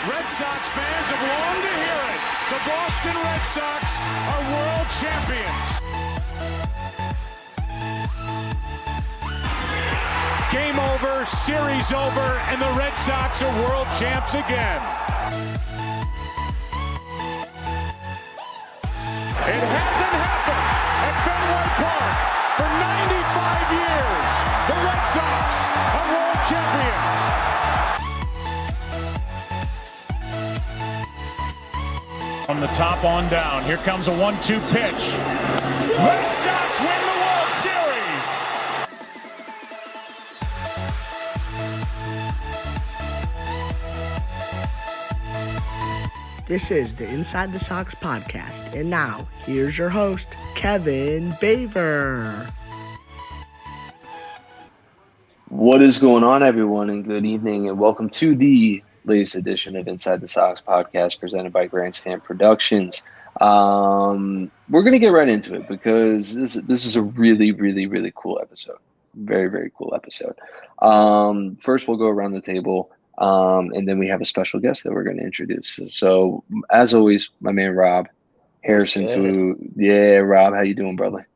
Red Sox fans have longed to hear it. The Boston Red Sox are world champions. Game over, series over, and the Red Sox are world champs again. It hasn't happened at Fenway Park for 95 years. The Red Sox are world champions. From the top on down, here comes a 1-2 pitch. Red Sox win the World Series. This is the Inside the Sox podcast, and now here's your host, Kevin Baver. What is going on, everyone, and good evening, and welcome to the latest edition of Inside the Sox podcast presented by Grandstand Productions. We're going to get right into it because this is a really, really, really cool episode. Very, very cool episode. First, we'll go around the table, and then we have a special guest that we're going to introduce. So, as always, my man Rob Harrison Rob, how you doing, brother?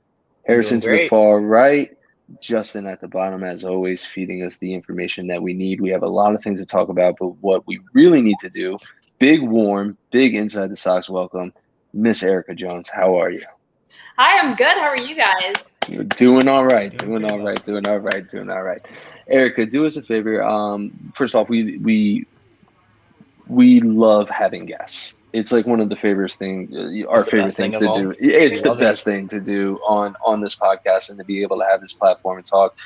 Harrison to the far right. Justin at the bottom, as always, feeding us the information that we need. We have a lot of things to talk about, but what we really need to do, big Inside the Sox welcome, Miss Erica Jones. How are you? Hi, I'm good. How are you guys? You're doing all right. Erica, do us a favor. First off, we love having guests. It's like one of the favorite things, our favorite things to do. It's the best thing to do on this podcast, and to be able to have this platform and talk.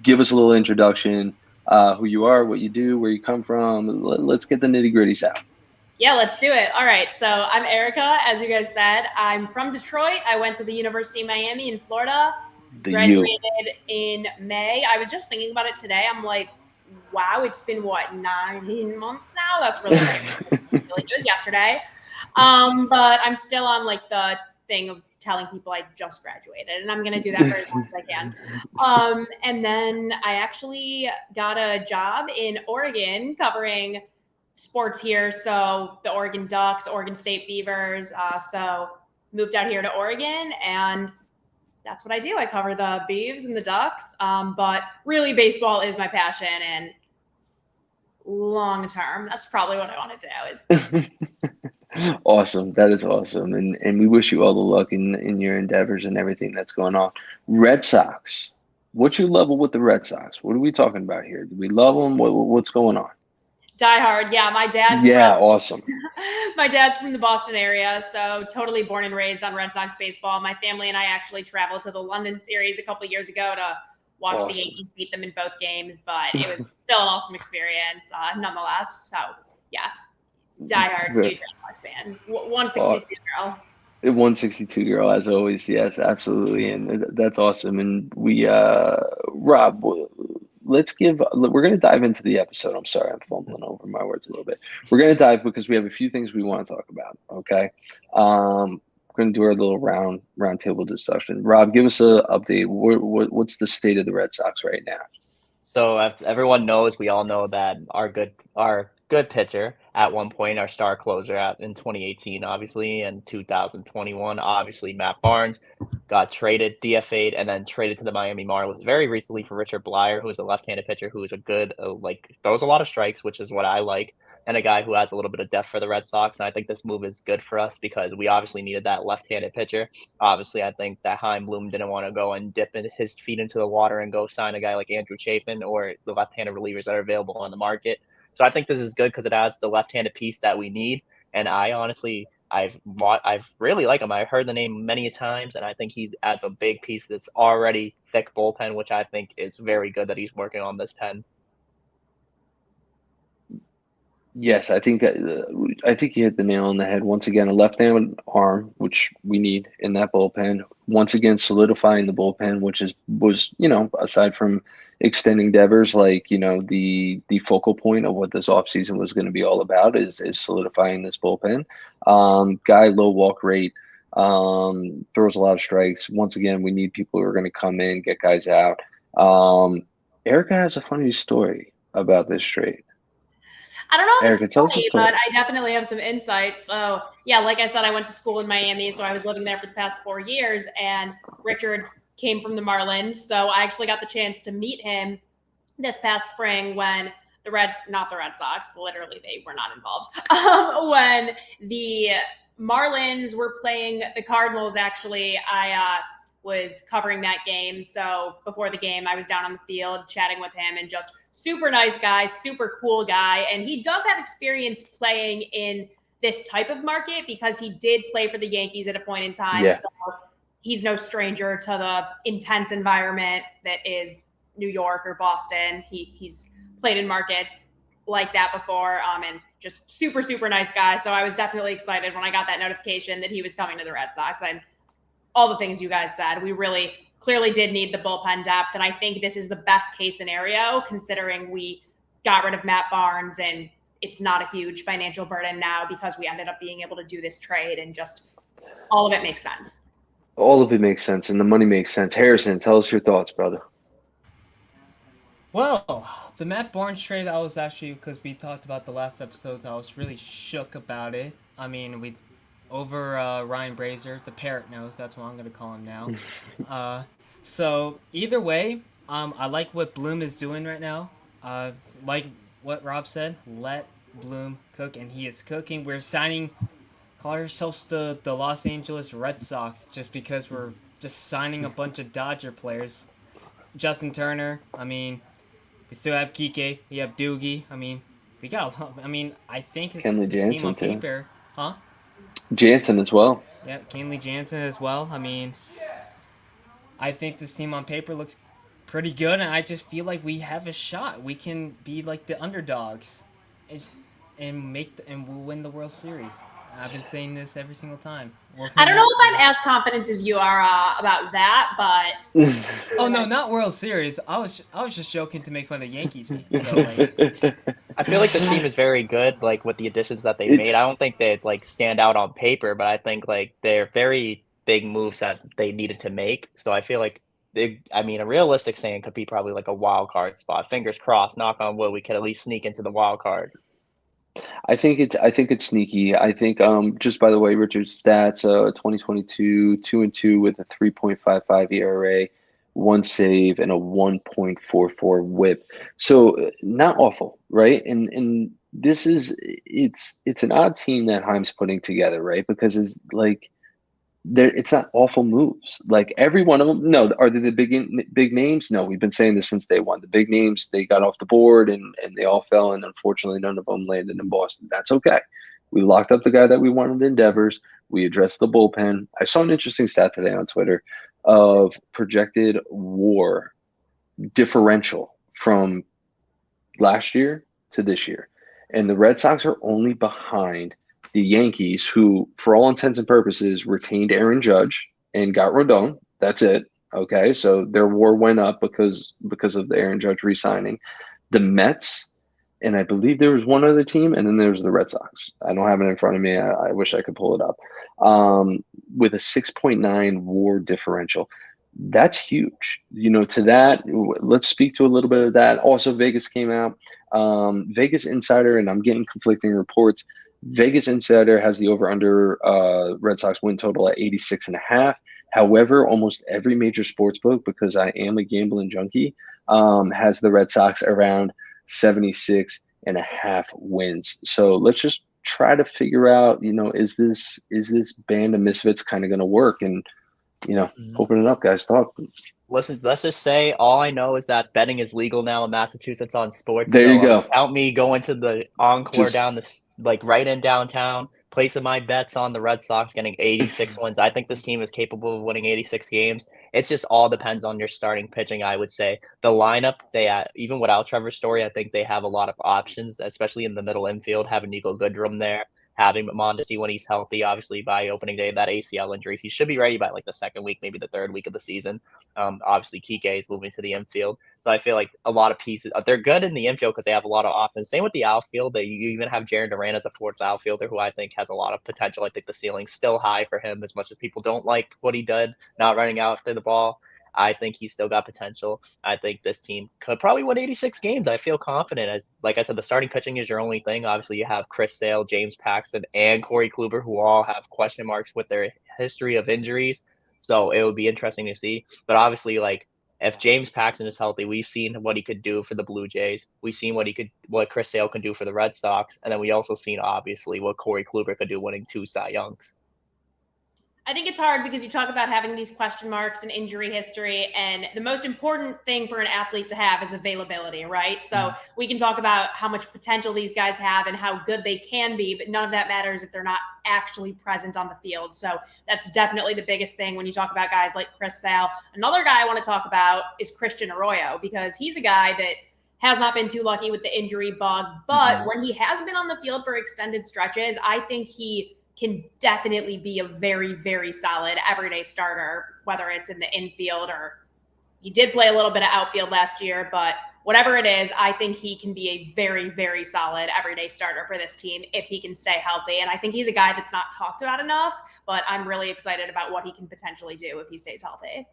Give us a little introduction, who you are, what you do, where you come from. Let's get the nitty-gritties out. Yeah, let's do it. All right. So I'm Erica, as you guys said. I'm from Detroit. I went to the University of Miami in Florida. Graduated in May. I was just thinking about it today. I'm like, wow, it's been 9 months now? That's really great. I feel like it was yesterday. But I'm still on like the thing of telling people I just graduated, and I'm going to do that for as long as I can. And then I actually got a job in Oregon covering sports here. So the Oregon Ducks, Oregon State Beavers. So moved out here to Oregon, and that's what I do. I cover the Beavs and the Ducks. But really baseball is my passion, and long term, that's probably what I want to do is Awesome. That is awesome. And we wish you all the luck in your endeavors and everything that's going on. Red Sox. What's your level with the Red Sox? What are we talking about here? Do we love them? What's going on? Die hard. Yeah, my dad's awesome. My dad's from the Boston area, so totally born and raised on Red Sox baseball. My family and I actually traveled to the London series a couple of years ago to watch the Yankees beat them in both games, but it was still an awesome experience nonetheless. So, yes, diehard huge Red Sox fan. 162 girl. 162 girl, as always. Yes, absolutely. And that's awesome. And we, Rob, we're going to dive into the episode. I'm sorry, I'm fumbling over my words a little bit. We're going to dive because we have a few things we want to talk about. Okay. We're going to do our little round table discussion. Rob, give us an update. What's the state of the Red Sox right now? So as everyone knows, we all know that our good pitcher at one point, our star closer in 2018, obviously, and 2021, obviously, Matt Barnes got traded, DFA'd, and then traded to the Miami Marlins very recently for Richard Blyer, who is a left-handed pitcher who is a good, throws a lot of strikes, which is what I like, and a guy who adds a little bit of depth for the Red Sox. And I think this move is good for us because we obviously needed that left-handed pitcher. Obviously, I think that Chaim Bloom didn't want to go and dip his feet into the water and go sign a guy like Andrew Chapin or the left-handed relievers that are available on the market. So I think this is good because it adds the left-handed piece that we need. And I've really like him. I've heard the name many times, and I think he adds a big piece that's already thick bullpen, which I think is very good that he's working on this pen. Yes, I think you hit the nail on the head. Once again, a left-handed arm, which we need in that bullpen. Once again, solidifying the bullpen, which was aside from extending Devers, the focal point of what this offseason was going to be all about is solidifying this bullpen. Guy, low walk rate, throws a lot of strikes. Once again, we need people who are going to come in, get guys out. Erica has a funny story about this trade. I don't know if Erica, it's tell us a funny, story. but I definitely have some insights. So, yeah, like I said, I went to school in Miami, so I was living there for the past 4 years, and Richard came from the Marlins. So I actually got the chance to meet him this past spring when not the Red Sox, literally they were not involved, when the Marlins were playing the Cardinals. Actually, I was covering that game. So before the game, I was down on the field chatting with him, and just super nice guy, super cool guy. And he does have experience playing in this type of market because he did play for the Yankees at a point in time. Yeah. So he's no stranger to the intense environment that is New York or Boston. He's played in markets like that before, and just super, super nice guy. So I was definitely excited when I got that notification that he was coming to the Red Sox. And all the things you guys said, we really clearly did need the bullpen depth. And I think this is the best case scenario, considering we got rid of Matt Barnes and it's not a huge financial burden now because we ended up being able to do this trade, and just all of it makes sense. All of it makes sense, and the money makes sense. Harrison, tell us your thoughts, brother. Well, the Matt Barnes trade, I was actually, because we talked about the last episode, I was really shook about it. I mean, over Ryan Brazier, the parrot knows, that's what I'm going to call him now. So, either way, I like what Bloom is doing right now. Like what Rob said, let Bloom cook, and he is cooking. We're call ourselves the Los Angeles Red Sox just because we're just signing a bunch of Dodger players. Justin Turner, I mean, we still have Kike, we have Doogie. I mean, we got a lot. I mean, I think it's Kenley this team Jansen, on too. paper. Huh? Jansen as well. Yeah, Kenley Jansen as well. I mean, I think this team on paper looks pretty good, and I just feel like we have a shot. We can be like the underdogs and we'll win the World Series. I've been saying this every single time. I don't know if I'm as confident as you are about that, but oh no, not World Series. I was just joking to make fun of Yankees fans. So, like, I feel like this team is very good, like with the additions that they made. I don't think they like stand out on paper, but I think like they're very big moves that they needed to make. So I feel like a realistic saying could be probably like a wild card spot. Fingers crossed, knock on wood, we could at least sneak into the wild card. I think it's sneaky. I think just by the way, Richard's stats, 2022, 2-2 with a 3.55 ERA, one save, and a 1.44 WHIP. So not awful, right? And this is it's an odd team that Heim's putting together, right? Because it's like it's not awful moves. Like every one of them. No, are they the big names? No, we've been saying this since day one. The big names, they got off the board and they all fell, and unfortunately none of them landed in Boston. That's okay. We locked up the guy that we wanted in Devers. We addressed the bullpen. I saw an interesting stat today on Twitter of projected WAR differential from last year to this year. And the Red Sox are only behind the Yankees, who, for all intents and purposes, retained Aaron Judge and got Rodon. That's it. Okay, so their WAR went up because of the Aaron Judge re-signing. The Mets, and I believe there was one other team, and then there's the Red Sox. I don't have it in front of me. I wish I could pull it up. With a 6.9 WAR differential. That's huge. To that, let's speak to a little bit of that. Also, Vegas came out. Vegas Insider, and I'm getting conflicting reports. Vegas Insider has the over-under Red Sox win total at 86.5. However, almost every major sports book, because I am a gambling junkie, has the Red Sox around 76.5 wins. So let's just try to figure out, is this band of misfits kind of going to work? And open it up, guys. Talk. Listen, let's just say all I know is that betting is legal now in Massachusetts on sports. There you go. Count me going to the Encore right in downtown, placing my bets on the Red Sox getting 86 wins. I think this team is capable of winning 86 games. It just all depends on your starting pitching, I would say. The lineup, even without Trevor Story, I think they have a lot of options, especially in the middle infield, having Nico Goodrum there, having Mondesi when he's healthy, obviously by opening day, that ACL injury. He should be ready by like the second week, maybe the third week of the season. Obviously, Kike is moving to the infield. So I feel like a lot of pieces, they're good in the infield because they have a lot of offense. Same with the outfield. You even have Jaron Duran as a fourth outfielder who I think has a lot of potential. I think the ceiling's still high for him as much as people don't like what he did, not running out after the ball. I think he's still got potential. I think this team could probably win 86 games. I feel confident. As like I said, the starting pitching is your only thing. Obviously, you have Chris Sale, James Paxton, and Corey Kluber, who all have question marks with their history of injuries. So it would be interesting to see. But obviously, like if James Paxton is healthy, we've seen what he could do for the Blue Jays. We've seen what Chris Sale can do for the Red Sox, and then we also seen obviously what Corey Kluber could do winning 2 Cy Youngs. I think it's hard because you talk about having these question marks and injury history, and the most important thing for an athlete to have is availability, right? So we can talk about how much potential these guys have and how good they can be, but none of that matters if they're not actually present on the field. So that's definitely the biggest thing when you talk about guys like Chris Sale. Another guy I want to talk about is Christian Arroyo, because he's a guy that has not been too lucky with the injury bug, but when he has been on the field for extended stretches, I think he can definitely be a very, very solid everyday starter, whether it's in the infield or he did play a little bit of outfield last year, but whatever it is, I think he can be a very, very solid everyday starter for this team if he can stay healthy. And I think he's a guy that's not talked about enough, but I'm really excited about what he can potentially do if he stays healthy.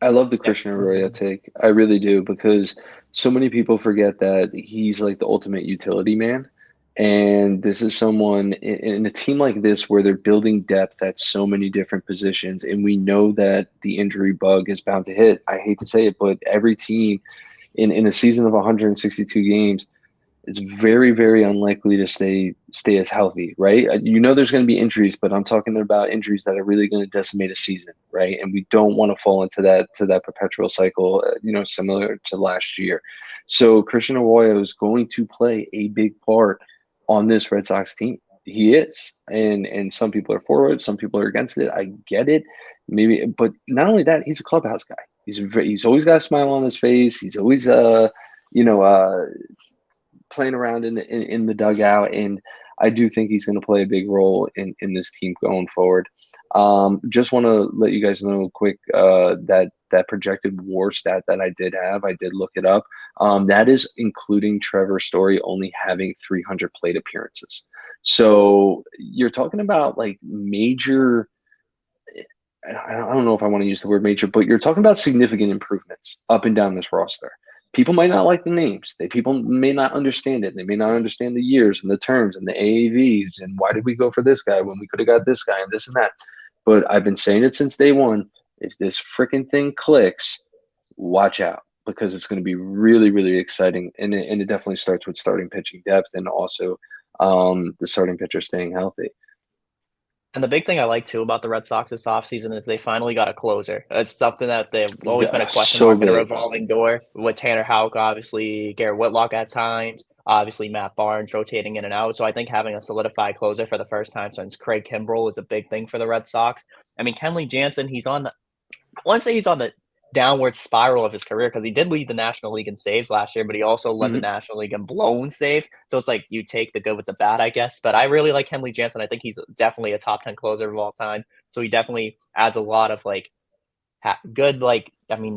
I love the Christian Arroyo take. I really do, because so many people forget that he's like the ultimate utility man. And this is someone in a team like this where they're building depth at so many different positions. And we know that the injury bug is bound to hit. I hate to say it, but every team in a season of 162 games, it's very, very unlikely to stay as healthy, right? You know there's going to be injuries, but I'm talking about injuries that are really going to decimate a season, right? And we don't want to fall into that perpetual cycle, similar to last year. So Christian Arroyo is going to play a big part on this Red Sox team. He is, and some people are for it, some people are against it. I get it, maybe, but not only that, he's a clubhouse guy. He's always got a smile on his face. He's always playing around in the dugout, and I do think he's going to play a big role in this team going forward. Just want to let you guys know quick that projected WAR stat that I did have. I did look it up. That is including Trevor Story only having 300 plate appearances. So you're talking about like major. I don't know if I want to use the word major, but you're talking about significant improvements up and down this roster. People might not like the names. People may not understand it. They may not understand the years and the terms and the AAVs and why did we go for this guy when we could have got this guy and this and that. But I've been saying it since day one. If this freaking thing clicks, watch out, because it's going to be really, really exciting. And it definitely starts with starting pitching depth and also the starting pitcher staying healthy. And the big thing I like too about the Red Sox this offseason is they finally got a closer. It's something that they've always been a question mark in a revolving door with Tanner Houck, obviously, Garrett Whitlock at times, obviously Matt Barnes rotating in and out. So I think having a solidified closer for the first time since Craig Kimbrell is a big thing for the Red Sox. I mean, Kenley Jansen, I want to say he's on the downward spiral of his career, because he did lead the National League in saves last year, but he also led the National League in blown saves. So it's like you take the good with the bad, I guess. But I really like Kenley Jansen. I think he's definitely a top 10 closer of all time. So he definitely adds a lot of good,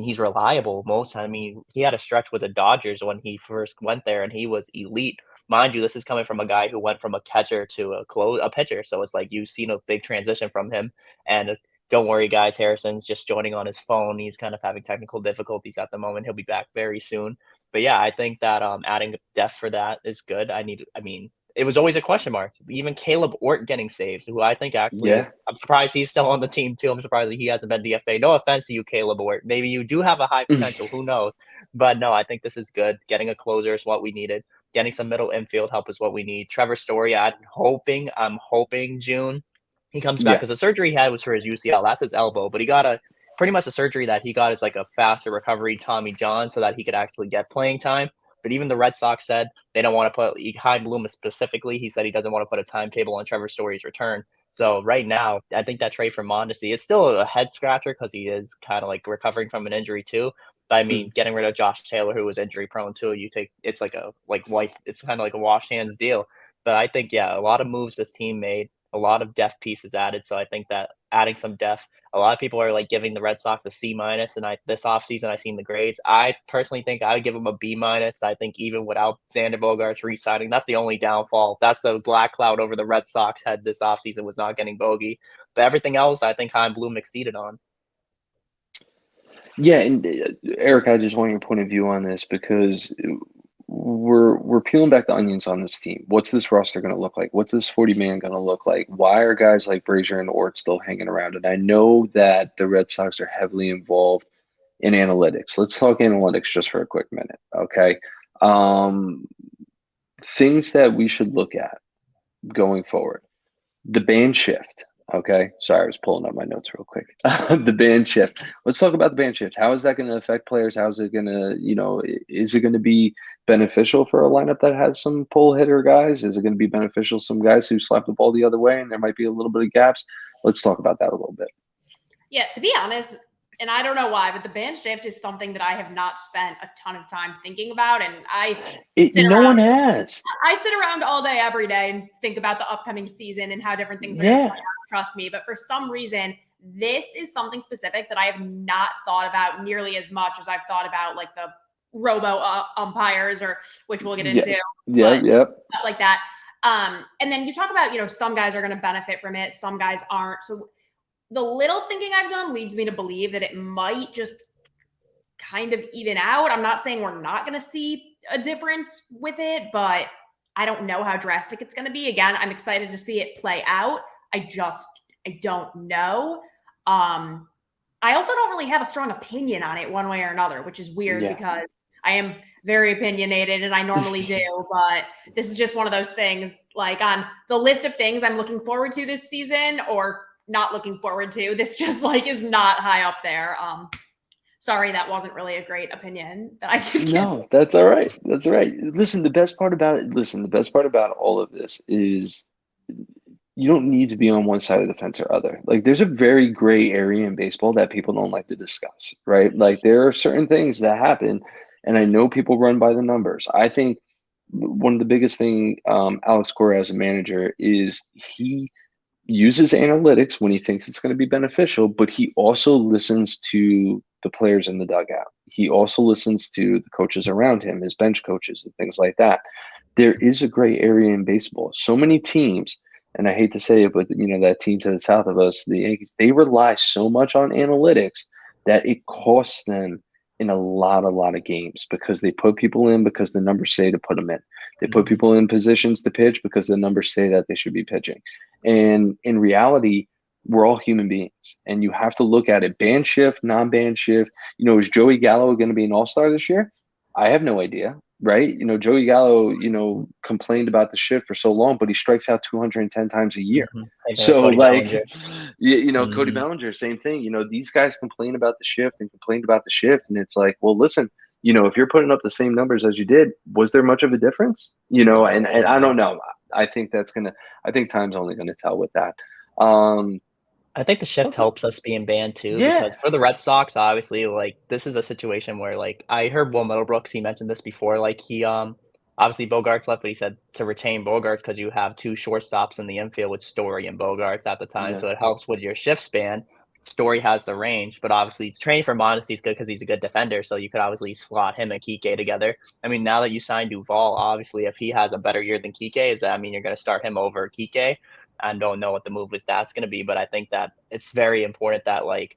he's reliable most. I mean, he had a stretch with the Dodgers when he first went there, and he was elite. Mind you, this is coming from a guy who went from a catcher to a pitcher. So it's like you've seen a big transition from him. And don't worry, guys. Harrison's just joining on his phone. He's kind of having technical difficulties at the moment. He'll be back very soon. But yeah, I think that adding depth for that is good. It was always a question mark. Even Caleb Ort getting saves, who I think actually is, I'm surprised he's still on the team too. I'm surprised that he hasn't been DFA. No offense to you, Caleb Ort. Maybe you do have a high potential. Who knows? But no, I think this is good. Getting a closer is what we needed. Getting some middle infield help is what we need. Trevor Story, I'm hoping June he comes back, because the surgery he had was for his UCL. That's his elbow, but he got pretty much the surgery that he got is like a faster recovery Tommy John, so that he could actually get playing time. But even the Red Sox said they don't want to put Chaim Bloom specifically. He said he doesn't want to put a timetable on Trevor Story's return. So right now, I think that trade for Mondesi is still a head scratcher, because he is kind of like recovering from an injury too. But I mean, getting rid of Josh Taylor, who was injury prone too, it's kind of like a wash hands deal. But I think, a lot of moves this team made, a lot of depth pieces added. So I think that adding some depth, a lot of people are like giving the Red Sox a C-. And this offseason, I've seen the grades. I personally think I would give them a B-. I think even without Xander Bogaerts re-signing, that's the only downfall. That's the black cloud over the Red Sox head this offseason, was not getting Bogey. But everything else, I think Chaim Bloom exceeded on. Yeah, and Eric, I just want your point of view on this because we're peeling back the onions on this team. What's this roster going to look like? What's this 40 man going to look like? Why are guys like Brazier and Ort still hanging around? And I know that the Red Sox are heavily involved in analytics. Let's talk analytics just for a quick minute, okay? Um, Things that we should look at going forward. The band shift. Okay. Sorry, I was pulling up my notes real quick. The band shift. Let's talk about the band shift. How is that going to affect players? How is it going to, is it going to be beneficial for a lineup that has some pull hitter guys? Is it going to be beneficial some guys who slap the ball the other way and there might be a little bit of gaps? Let's talk about that a little bit. Yeah, to be honest, and I don't know why, but the band shift is something that I have not spent a ton of time thinking about. And No one has. I sit around all day, every day, and think about the upcoming season and how different things are going to play out. Trust me. But for some reason, this is something specific that I have not thought about nearly as much as I've thought about like the robo umpires, or which we'll get into. Like that. And then you talk about, some guys are going to benefit from it. Some guys aren't. So the little thinking I've done leads me to believe that it might just kind of even out. I'm not saying we're not going to see a difference with it, but I don't know how drastic it's going to be. Again, I'm excited to see it play out. I don't know. I also don't really have a strong opinion on it one way or another, which is weird because I am very opinionated and I normally do, but this is just one of those things, like on the list of things I'm looking forward to this season or not looking forward to. This just like is not high up there. Sorry, that wasn't really a great opinion that I could give. No, that's all right. That's all right. Listen, the best part about all of this is you don't need to be on one side of the fence or other. Like there's a very gray area in baseball that people don't like to discuss, right? Like there are certain things that happen, and I know people run by the numbers. I think one of the biggest thing Alex Cora as a manager is he uses analytics when he thinks it's going to be beneficial, but he also listens to the players in the dugout. He also listens to the coaches around him, his bench coaches and things like that. There is a gray area in baseball. So many teams, and I hate to say it, but that team to the south of us, the Yankees, they rely so much on analytics that it costs them in a lot of games because they put people in because the numbers say to put them in. They put people in positions to pitch because the numbers say that they should be pitching. And in reality, we're all human beings, and you have to look at it. Band shift, non-band shift. Is Joey Gallo going to be an all-star this year? I have no idea, right? Joey Gallo, complained about the shift for so long, but he strikes out 210 times a year. So Cody Bellinger. Cody Bellinger, same thing. These guys complain about the shift and complained about the shift, and it's like, well, listen, if you're putting up the same numbers as you did, was there much of a difference? And I don't know. I think time's only going to tell with that. I think the shift helps us being banned too, because for the Red Sox, obviously, like this is a situation where, like, I heard Will Middlebrooks, he mentioned this before, like he obviously Bogarts left, but he said to retain Bogarts because you have two shortstops in the infield with Story and Bogarts at the time, so it helps with your shift span. Story has the range, but obviously training for Mondesi is good because he's a good defender, so you could obviously slot him and Kike together. I mean, now that you signed Duvall, obviously, if he has a better year than Kike, does that mean you're going to start him over Kike? I don't know what the move with that's going to be, but I think that it's very important that, like,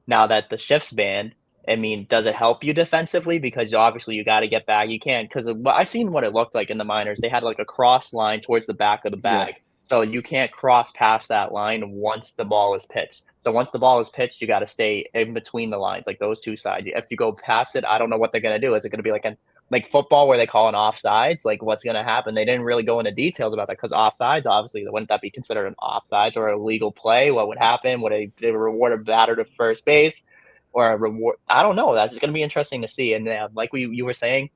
now that the shift's banned, I mean, does it help you defensively? Because obviously you got to get back. You can't, because I seen what it looked like in the minors. They had like a cross line towards the back of the bag. So you can't cross past that line once the ball is pitched. So once the ball is pitched, you got to stay in between the lines, like those two sides. If you go past it, I don't know what they're going to do. Is it going to be like football where they call an offsides? Like what's going to happen? They didn't really go into details about that because offsides, obviously, wouldn't that be considered an offsides or a legal play? What would happen? Would they reward a batter to first base or a reward? I don't know. That's going to be interesting to see. And like you were saying,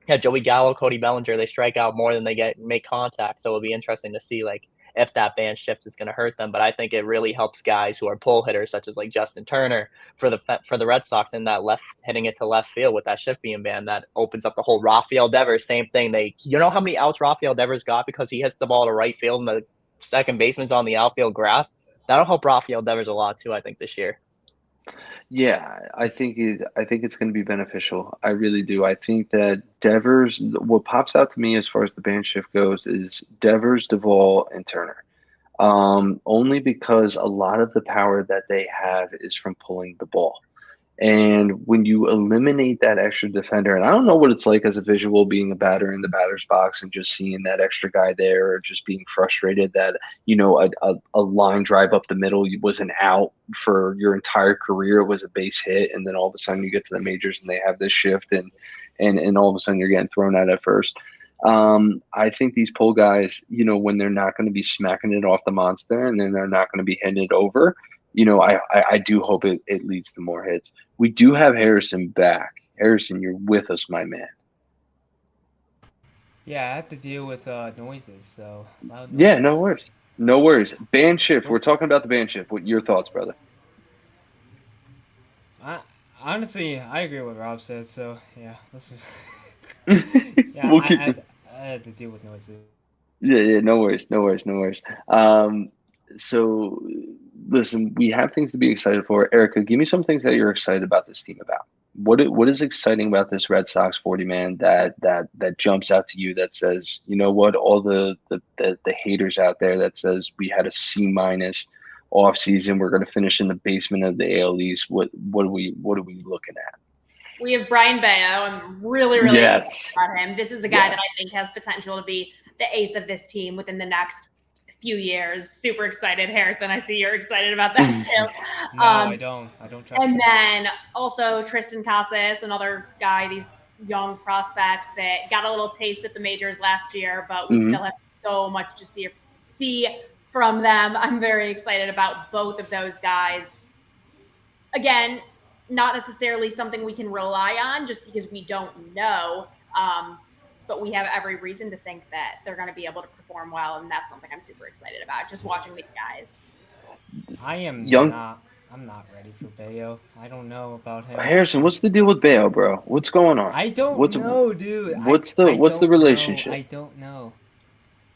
Joey Gallo, Cody Bellinger, they strike out more than they make contact. So it'll be interesting to see like if that band shift is going to hurt them. But I think it really helps guys who are pull hitters, such as like Justin Turner for the Red Sox, in that left, hitting it to left field with that shift being banned. That opens up the whole Rafael Devers. Same thing. You know how many outs Rafael Devers got because he hits the ball to right field and the second baseman's on the outfield grass? That'll help Rafael Devers a lot too, I think, this year. Yeah, I think it's going to be beneficial. I really do. I think that Devers, what pops out to me as far as the band shift goes, is Devers, Duvall, and Turner. Only because a lot of the power that they have is from pulling the ball. And when you eliminate that extra defender, and I don't know what it's like as a visual being a batter in the batter's box and just seeing that extra guy there, or just being frustrated that, a line drive up the middle was an out for your entire career. It was a base hit. And then all of a sudden you get to the majors and they have this shift, and all of a sudden you're getting thrown out at first. I think these pull guys, when they're not going to be smacking it off the monster and then they're not going to be hitting it over, I do hope it leads to more hits. We do have Harrison back. Harrison, you're with us, my man. Yeah, I have to deal with noises, so loud noises. Yeah, no worries. No worries. Band shift. We're talking about the band shift. What your thoughts, brother? Honestly, I agree with what Rob says, so yeah, let's just... yeah, We'll I had to deal with noises. Yeah, no worries. So listen, we have things to be excited for. Erica, give me some things that you're excited about this team about. What is exciting about this Red Sox 40 man that jumps out to you, that says, you know what, all the haters out there that says we had a C- off season, we're going to finish in the basement of the AL East. What are we looking at? We have Brian Bayo. I'm really Yes. excited about him. This is a guy that I think has potential to be the ace of this team within the next few years. Super excited, Harrison. I see you're excited about that too. No, I don't trust him. And then also Tristan Casas, another guy, these young prospects that got a little taste at the majors last year, but we still have so much to see from them. I'm very excited about both of those guys. Again, not necessarily something we can rely on just because we don't know. But we have every reason to think that they're going to be able to perform well, and that's something I'm super excited about, just watching these guys. I'm not ready for Bayo. I don't know about him. Harrison, what's the deal with Bayo, bro? What's going on? I don't know, dude. What's the relationship? I don't know.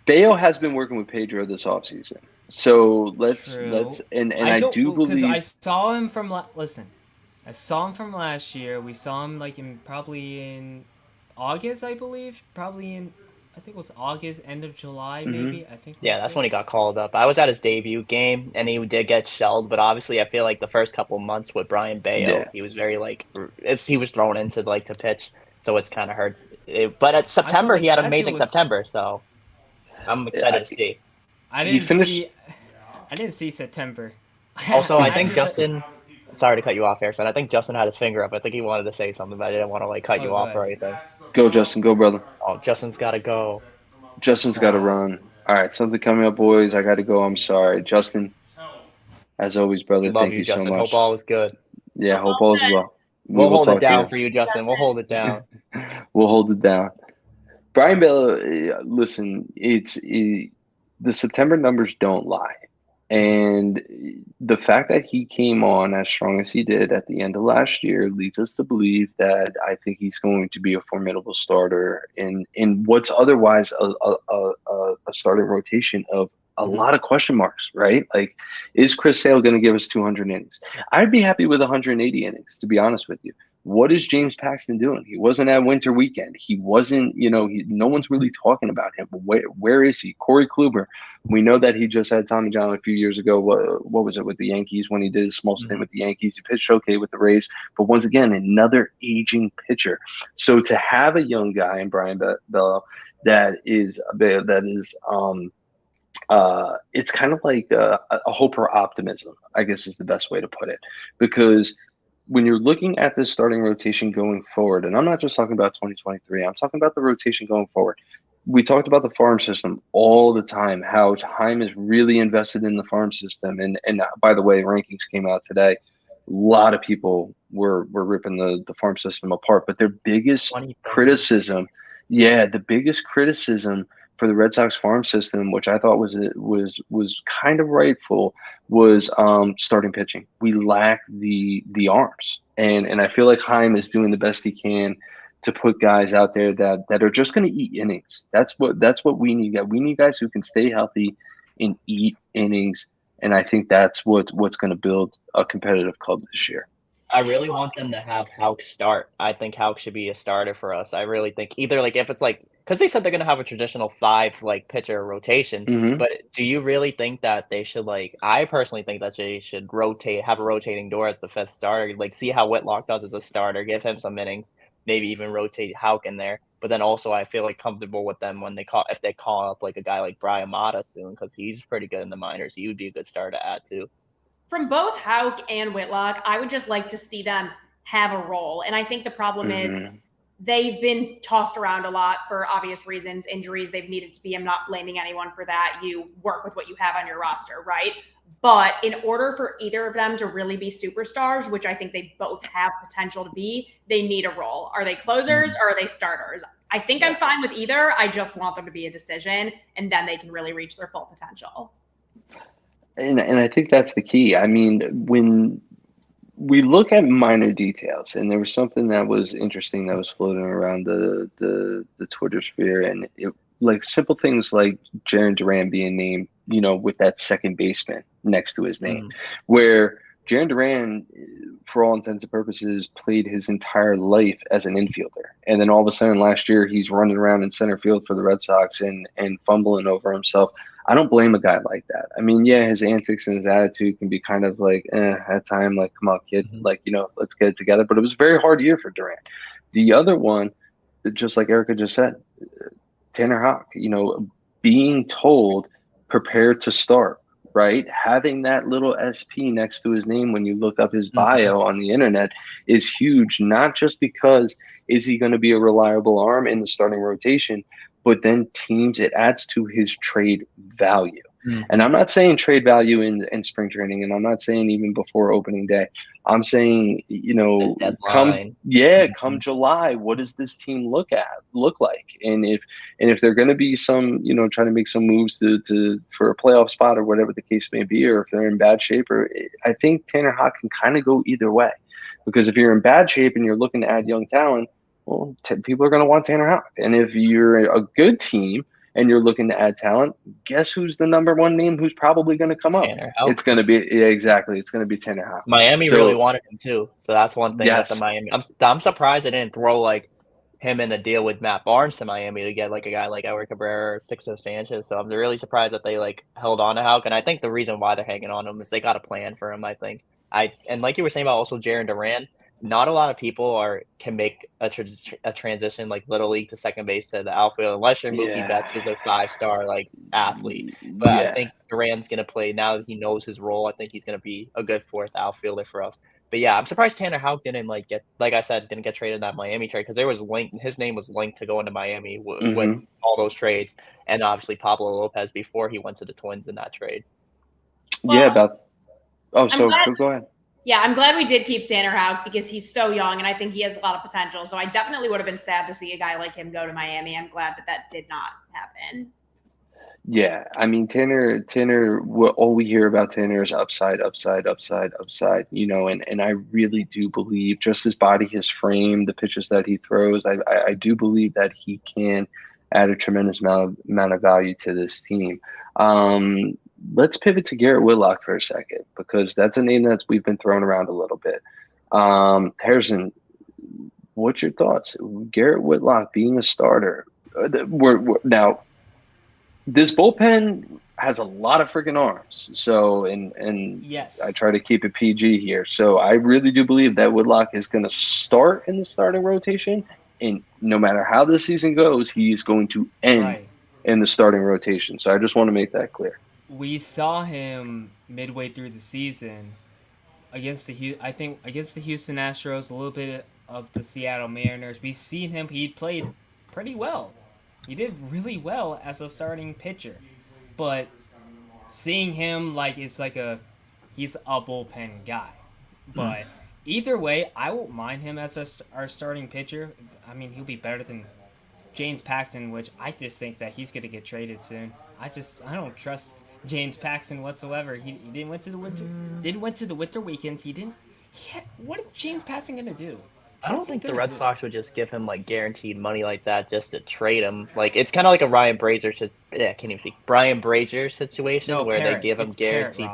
Bayo has been working with Pedro this offseason. So let's and I do believe, because I saw him from I saw him from last year. We saw him probably in August, I believe. I think it was August, end of July, maybe. I think. Yeah, that's when he got called up. I was at his debut game, and he did get shelled. But obviously, I feel like the first couple of months with Brian Bayo, he was very he was thrown into to pitch, so it's kind of hurts. But at September, he had an amazing September, so I'm excited to see. I didn't see September. Also, I think Justin. Sorry to cut you off, Harrison. I think Justin had his finger up. I think he wanted to say something, but I didn't want to cut you off or anything. Go, Justin. Go, brother. Oh, Justin's got to go. Justin's got to run. All right, something coming up, boys. I got to go. I'm sorry. Justin, as always, brother, Love thank you Justin. so much. Hope all is good. Yeah, hope all is well. We'll hold it down for you, Justin. We'll hold it down. We'll hold it down. Brian Bayo, listen, the September numbers don't lie. And the fact that he came on as strong as he did at the end of last year leads us to believe that I think he's going to be a formidable starter in what's otherwise a starting rotation of a lot of question marks, right? Like, is Chris Sale going to give us 200 innings? I'd be happy with 180 innings, to be honest with you. What is James Paxton doing? He wasn't at winter weekend. He wasn't, no one's really talking about him. Where is he? Corey Kluber. We know that he just had Tommy John a few years ago. What was it with the Yankees when he did a small stint with the Yankees? He pitched okay with the Rays, but once again, another aging pitcher. So to have a young guy in Brian Bayo that is it's kind of like a hope or optimism, I guess is the best way to put it, because when you're looking at this starting rotation going forward, and I'm not just talking about 2023, I'm talking about the rotation going forward. We talked about the farm system all the time, how Chaim is really invested in the farm system. And by the way, rankings came out today. A lot of people were ripping the farm system apart, but their biggest criticism for the Red Sox farm system, which I thought was kind of rightful, was starting pitching. We lack the arms, and I feel like Chaim is doing the best he can to put guys out there that are just going to eat innings. That's what we need. We need guys who can stay healthy and eat innings, and I think that's what's going to build a competitive club this year. I really want them to have Houck start. I think Houck should be a starter for us. I really think either like if it's like because they said they're gonna have a traditional 5 like pitcher rotation, Hmm. but do you really think that they should like? I personally think that they should have a rotating door as the 5th starter. Like see how Whitlock does as a starter, give him some innings, maybe even rotate Houck in there. But then also I feel like comfortable with them when if they call up like a guy like Brian Mata soon because he's pretty good in the minors. He would be a good starter to add to. From both Houck and Whitlock, I would just like to see them have a role. And I think the problem is Hmm. they've been tossed around a lot for obvious reasons, injuries. They've needed to be. I'm not blaming anyone for that. You work with what you have on your roster, right? But in order for either of them to really be superstars, which I think they both have potential to be, they need a role. Are they closers or are they starters? I think I'm fine with either. I just want them to be a decision, and then they can really reach their full potential. And I think that's the key. I mean, when we look at minor details, and there was something that was interesting that was floating around the Twitter sphere, and like simple things like Jaron Duran being named, with that second baseman next to his name, where Jaron Duran, for all intents and purposes, played his entire life as an infielder, and then all of a sudden last year he's running around in center field for the Red Sox and fumbling over himself. I don't blame a guy like that. I mean, yeah, his antics and his attitude can be kind of like, at time, like, come on, kid, like, let's get it together. But it was a very hard year for Durant. The other one, just like Erica just said, Tanner Houck, being told, prepare to start, right? Having that little SP next to his name when you look up his bio on the internet is huge, not just because is he going to be a reliable arm in the starting rotation, but then it adds to his trade value. And I'm not saying trade value in spring training, and I'm not saying even before opening day. I'm saying, come July, what does this team look like? And if they're going to be some, trying to make some moves for a playoff spot or whatever the case may be, or if they're in bad shape, I think Tanner Houck can kind of go either way, because if you're in bad shape and you're looking to add young talent, well, people are going to want Tanner Houck. And if you're a good team and you're looking to add talent, guess who's the number one name who's probably going to come up? It's going to be exactly. It's going to be Tanner Houck. Miami really wanted him too, so that's one thing yes. that the Miami. I'm surprised they didn't throw like him in a deal with Matt Barnes to Miami to get like a guy like Edward Cabrera or Sixto Sanchez. So I'm really surprised that they like held on to Houck, and I think the reason why they're hanging on him is they got a plan for him. I think and like you were saying about also Jaron Duran. Not a lot of people can make a transition like little league to second base to the outfield unless you're Mookie Betts, who's a 5-star like athlete. But I think Duran's gonna play now that he knows his role. I think he's gonna be a good 4th outfielder for us. But yeah, I'm surprised Tanner Houck didn't didn't get traded in that Miami trade, because his name was linked to going to Miami with all those trades, and obviously Pablo Lopez before he went to the Twins in that trade. Well, go ahead. Yeah, I'm glad we did keep Tanner Houck because he's so young and I think he has a lot of potential. So I definitely would have been sad to see a guy like him go to Miami. I'm glad that did not happen. Yeah, I mean Tanner. All we hear about Tanner is upside, upside, upside, upside. And I really do believe just his body, his frame, the pitches that he throws. I do believe that he can add a tremendous amount of value to this team. Let's pivot to Garrett Whitlock for a second, because that's a name that we've been thrown around a little bit. Harrison, what's your thoughts? Garrett Whitlock being a starter. Now, this bullpen has a lot of freaking arms. So, and yes, I try to keep it PG here. So I really do believe that Whitlock is going to start in the starting rotation. And no matter how this season goes, he's going to end in the starting rotation. So I just want to make that clear. We saw him midway through the season against the Houston Astros, a little bit of the Seattle Mariners. We've seen him. He played pretty well. He did really well as a starting pitcher. But seeing him he's a bullpen guy. But either way, I won't mind him as our starting pitcher. I mean, he'll be better than James Paxton, which I just think that he's going to get traded soon. I don't trust James Paxton whatsoever. He didn't went to the winter weekends. What is James Paxton going to do? I don't think the Red Sox would just give him like guaranteed money like that just to trade him. Like it's kind of like a Brian Brazier situation where they give him guaranteed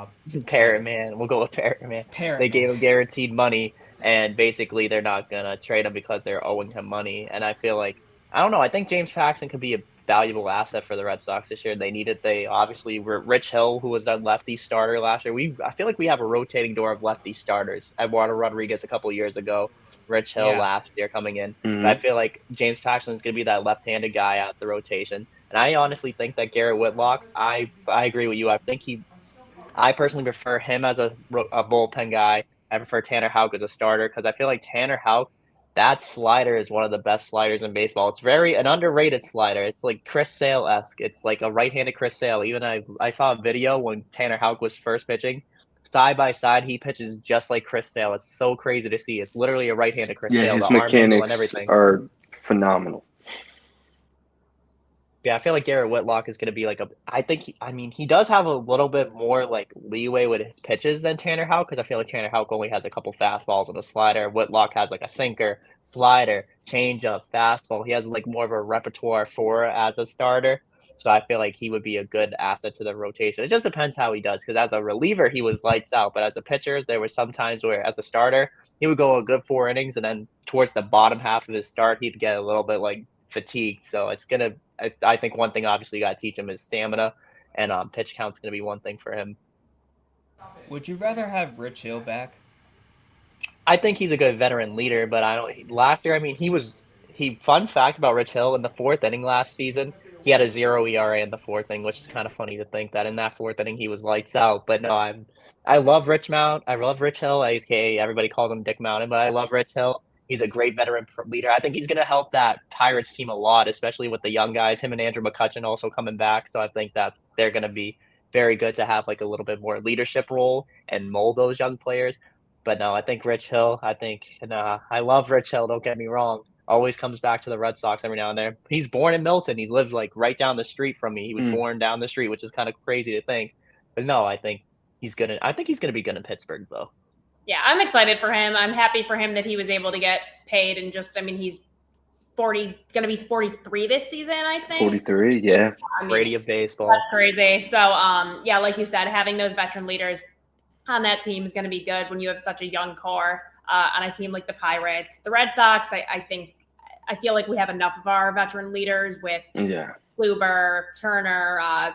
Parrot, man. We'll go with Parrot, man. They gave him guaranteed money and basically they're not gonna trade him because they're owing him money. And I feel like I don't know. I think James Paxton could be a valuable asset for the Red Sox this year. They need it. They obviously were Rich Hill, who was a lefty starter last year. I feel like we have a rotating door of lefty starters. Eduardo Rodriguez a couple of years ago, Rich Hill Yeah. last year coming in. Mhm. But I feel like James Paxton is going to be that left-handed guy out the rotation. And I honestly think that Garrett Whitlock, I agree with you. I personally prefer him as a bullpen guy. I prefer Tanner Houck as a starter because I feel like Tanner Houck, that slider is one of the best sliders in baseball. It's an underrated slider. It's like Chris Sale-esque. It's like a right-handed Chris Sale. Even I saw a video when Tanner Houck was first pitching. Side by side, he pitches just like Chris Sale. It's so crazy to see. It's literally a right-handed Chris Sale. His The arm angle and mechanics everything. are phenomenal. Yeah, I feel like Garrett Whitlock is going to be he does have a little bit more like leeway with his pitches than Tanner Houck because I feel like Tanner Houck only has a couple fastballs and a slider. Whitlock has like a sinker, slider, changeup, fastball. He has like more of a repertoire for as a starter. So I feel like he would be a good asset to the rotation. It just depends how he does because as a reliever, he was lights out. But as a pitcher, there were some times where as a starter, he would go a good 4 innings and then towards the bottom half of his start, he'd get a little bit like fatigued. So it's going to I think one thing obviously you got to teach him is stamina, and pitch count's going to be one thing for him. Would you rather have Rich Hill back? I think he's a good veteran leader, but I don't. Last year, I mean, Fun fact about Rich Hill in the 4th inning last season, he had a 0 ERA in the 4th inning, which is kind of funny to think that in that 4th inning he was lights out. But no, I love Rich Mount. I love Rich Hill, aka everybody calls him Dick Mountain, but I love Rich Hill. He's a great veteran leader. I think he's going to help that Pirates team a lot, especially with the young guys. Him and Andrew McCutchen also coming back, so I think they're going to be very good to have like a little bit more leadership role and mold those young players. But no, I think Rich Hill. I love Rich Hill. Don't get me wrong. Always comes back to the Red Sox every now and then. He's born in Milton. He lives like right down the street from me. He was born down the street, which is kind of crazy to think. But no, I think he's gonna be good in Pittsburgh though. Yeah, I'm excited for him. I'm happy for him that he was able to get paid and he's going to be 43 this season, I think. 43, yeah. Brady of baseball. That's crazy. So, yeah, like you said, having those veteran leaders on that team is going to be good when you have such a young core on a team like the Pirates. The Red Sox, I feel like we have enough of our veteran leaders with Kluber, Turner,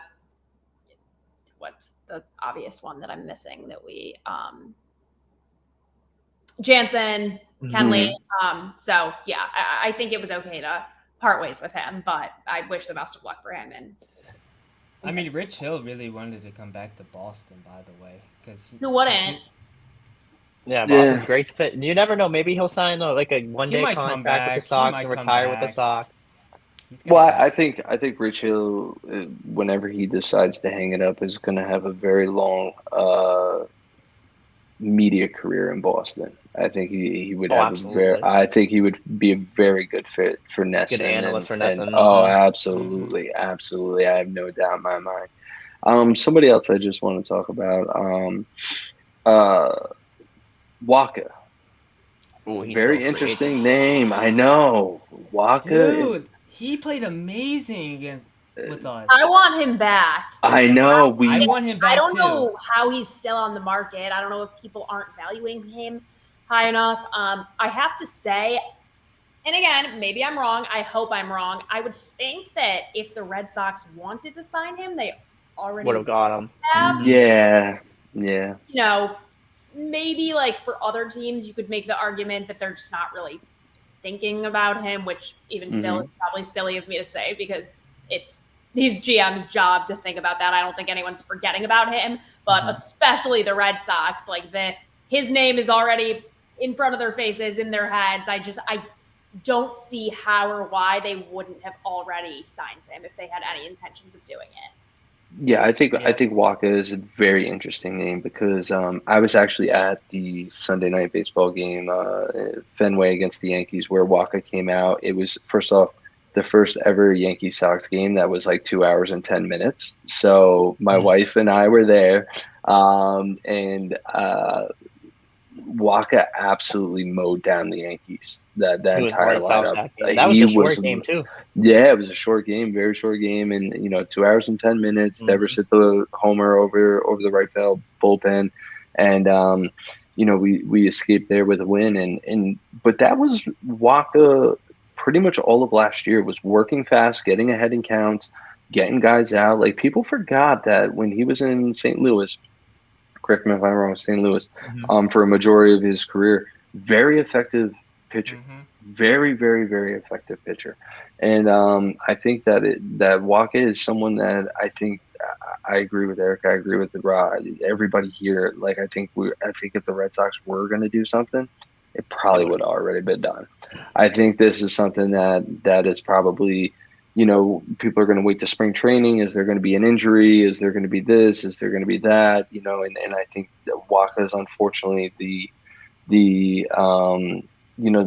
what's the obvious one that I'm missing that we Jansen, Kenley. So yeah, I think it was okay to part ways with him, but I wish the best of luck for him. And I mean, Rich Hill really wanted to come back to Boston, by the way, because who wouldn't? Yeah, Boston's great to fit. You never know. Maybe he'll sign like a one-day contract with the Sox and retire with the Sox. Well, I think Rich Hill, whenever he decides to hang it up, is going to have a very long media career in Boston. I think he would have I think he would be a very good fit for NESN. Good analyst for NESN. Absolutely. I have no doubt in my mind. Somebody else I just want to talk about. Waka. Ooh, he's very interesting name. I know. Waka. Dude, he played amazing with us. I want him back. I know. I want him back. I don't know how he's still on the market. I don't know if people aren't valuing him high enough. I have to say, and again, maybe I'm wrong. I hope I'm wrong. I would think that if the Red Sox wanted to sign him, they already would have got him. Yeah. You know, maybe like for other teams, you could make the argument that they're just not really thinking about him, which even still is probably silly of me to say because it's these GM's job to think about that. I don't think anyone's forgetting about him, but especially the Red Sox, like his name is already in front of their faces, in their heads. I don't see how or why they wouldn't have already signed him if they had any intentions of doing it. Yeah, I think Waka is a very interesting name because I was actually at the Sunday night baseball game, Fenway against the Yankees, where Waka came out. It was, first off, the first ever Yankee Sox game that was like 2 hours and 10 minutes. So my wife and I were there, and Waka absolutely mowed down the Yankees. That entire lineup. That was a short game too. Yeah, it was a short game, very short game, and 2 hours and 10 minutes. Never hit the homer over the right field bullpen, and we escaped there with a win. But that was Waka pretty much all of last year, was working fast, getting ahead in counts, getting guys out. Like, people forgot that when he was in St. Louis, correct me if I'm wrong, St. Louis, for a majority of his career, very effective pitcher. Very, very, very effective pitcher. And I think that Waka is someone that I think I agree with Eric. I agree with everybody here. Like, I think if the Red Sox were going to do something, it probably would have already been done. I think this is something that is probably, people are going to wait to spring training. Is there going to be an injury? Is there going to be this? Is there going to be that? And I think that Waka is unfortunately the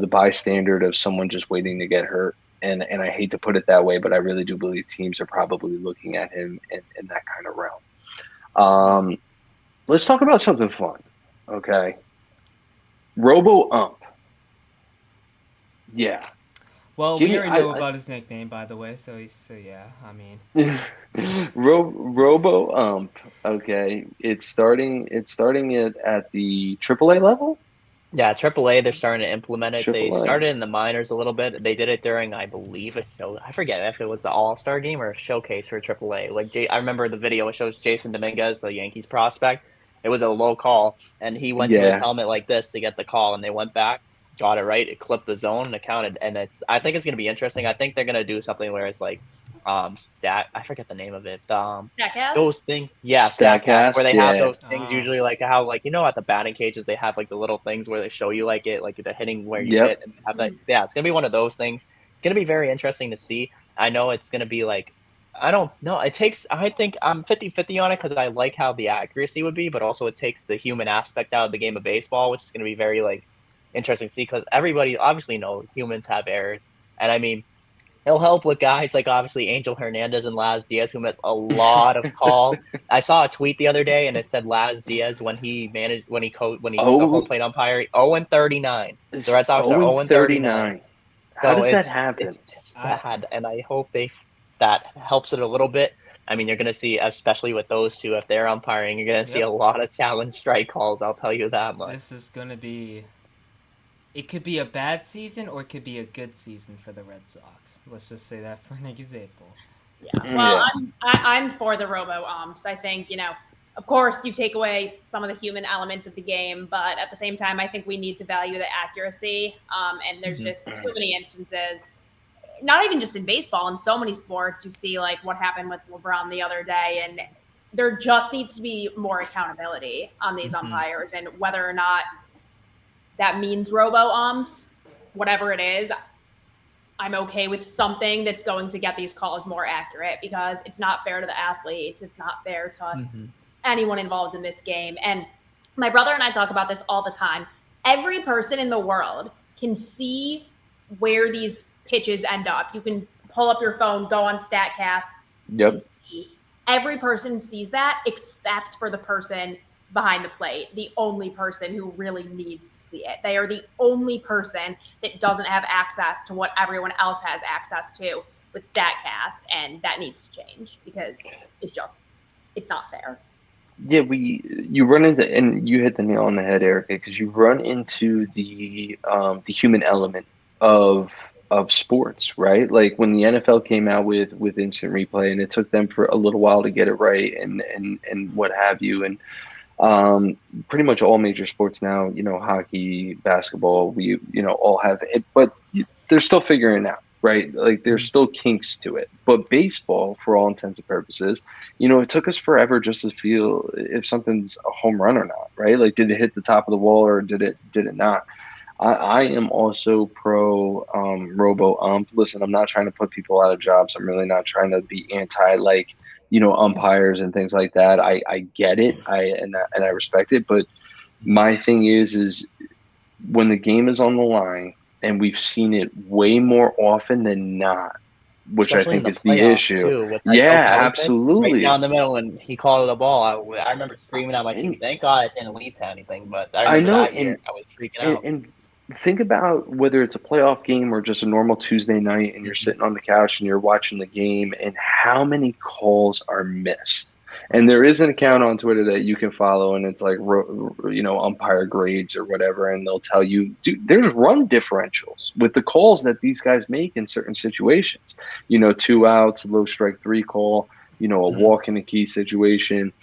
bystander of someone just waiting to get hurt. And I hate to put it that way, but I really do believe teams are probably looking at him in that kind of realm. Let's talk about something fun, okay? Robo-ump. Yeah. Well, we already know about his nickname, by the way, so yeah, I mean. Robo-ump, okay. It's starting at the AAA level? Yeah, AAA, they're starting to implement it. AAA. They started in the minors a little bit. They did it during, I believe, a show. I forget if it was the All-Star game or a showcase for AAA. Like, I remember the video. It shows Jason Dominguez, the Yankees prospect. It was a low call, and he went to his helmet like this to get the call, and they went back, got it right. It clipped the zone and it counted. And I think it's going to be interesting. I think they're going to do something where it's like, I forget the name of it. Statcast? Those things, yeah, Statcast, where they have those things usually, like how, like, at the batting cages they have like the little things where they show you like the hitting where you hit and have that. Yeah, it's gonna be one of those things. It's gonna be very interesting to see. I know it's gonna be like, I don't know. I think I'm 50-50 on it because I like how the accuracy would be, but also it takes the human aspect out of the game of baseball, which is gonna be very like interesting to see because everybody obviously knows humans have errors, and I mean. It'll help with guys like obviously Angel Hernandez and Laz Diaz, who missed a lot of calls. I saw a tweet the other day, and it said Laz Diaz when he's a home plate umpire, 0-39. The Red Sox are 0-39. How does that happen? It's just bad, and I hope that helps it a little bit. I mean, you're going to see, especially with those two, if they're umpiring, you're going to see a lot of challenge strike calls. I'll tell you that much. This is going to be. It could be a bad season or it could be a good season for the Red Sox. Let's just say that for an example. Yeah. Well, I'm for the robo-umps. I think, of course you take away some of the human elements of the game, but at the same time, I think we need to value the accuracy. And there's just too many instances, not even just in baseball, in so many sports, you see like what happened with LeBron the other day. And there just needs to be more accountability on these umpires, and whether or not that means robo-umps, whatever it is, I'm okay with something that's going to get these calls more accurate because it's not fair to the athletes. It's not fair to anyone involved in this game. And my brother and I talk about this all the time. Every person in the world can see where these pitches end up. You can pull up your phone, go on StatCast. Yep. Every person sees that except for the person behind the plate, the only person who really needs to see it. They are the only person that doesn't have access to what everyone else has access to with StatCast, and that needs to change because it's not fair. Yeah, you run into, and you hit the nail on the head, Erica, because you run into the human element of sports, right? Like when the NFL came out with instant replay, and it took them for a little while to get it right, and what have you, and pretty much all major sports now, hockey, basketball, we all have it, but they're still figuring it out, right? Like there's still kinks to it. But baseball, for all intents and purposes, it took us forever just to feel if something's a home run or not, right? Like did it hit the top of the wall or did it not? I am also pro robo ump. Listen, I'm not trying to put people out of jobs. I'm really not trying to be anti umpires and things like that. I get it. And I respect it. But my thing is when the game is on the line, and we've seen it way more often than not, which especially I think is the issue. Too, yeah, absolutely. Right down the middle, and he called it a ball. I remember screaming at my team. Thank God it didn't lead to anything. But I know that year, I was freaking out. And think about whether it's a playoff game or just a normal Tuesday night and you're sitting on the couch and you're watching the game and how many calls are missed. And there is an account on Twitter that you can follow, and it's like, umpire grades or whatever, and they'll tell you, dude, there's run differentials with the calls that these guys make in certain situations. 2 outs, low strike 3 call, a walk in a key situation,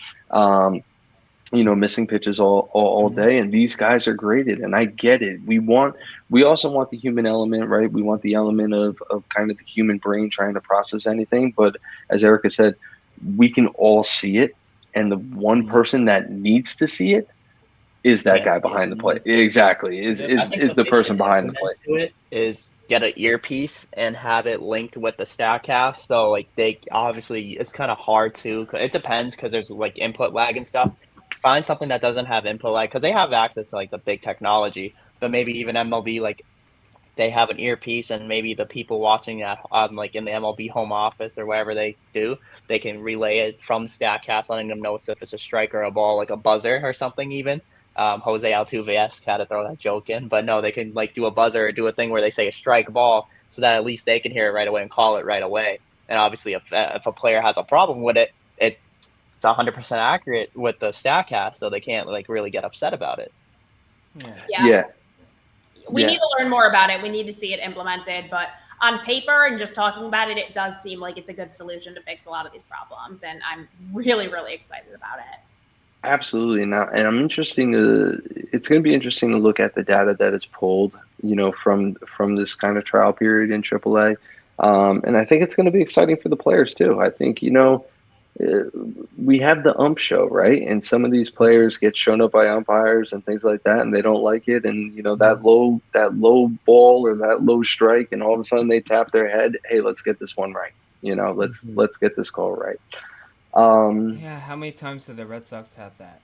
missing pitches all day, and these guys are graded, and I get it. We also want the human element, right? We want the element of kind of the human brain trying to process anything, but as Erica said, we can all see it, and the one person that needs to see it is that guy behind the plate. Exactly, is the person behind the plate. It is get an earpiece and have it linked with the Statcast. So like they obviously it's kind of hard to. It depends because there's like input lag and stuff. Find something that doesn't have input lag because they have access to like the big technology. But maybe even MLB like they have an earpiece and maybe the people watching at like in the MLB home office or wherever they do, they can relay it from Statcast, letting them know if it's a strike or a ball, like a buzzer or something even. Jose Altuve had to throw that joke in, but no, they can like do a buzzer or do a thing where they say a strike ball so that at least they can hear it right away and call it right away. And obviously if a player has a problem with it, it's 100% accurate with the Statcast, so they can't like really get upset about it. Yeah. We need to learn more about it. We need to see it implemented, but on paper and just talking about it, it does seem like it's a good solution to fix a lot of these problems, and I'm really, really excited about it. Absolutely. And it's going to be interesting to look at the data that is pulled, from this kind of trial period in AAA. And I think it's going to be exciting for the players too. I think, we have the ump show, right? And some of these players get shown up by umpires and things like that, and they don't like it. And, that low ball or that low strike, and all of a sudden they tap their head. Hey, let's get this one right. Let's get this call right. How many times did the Red Sox have that?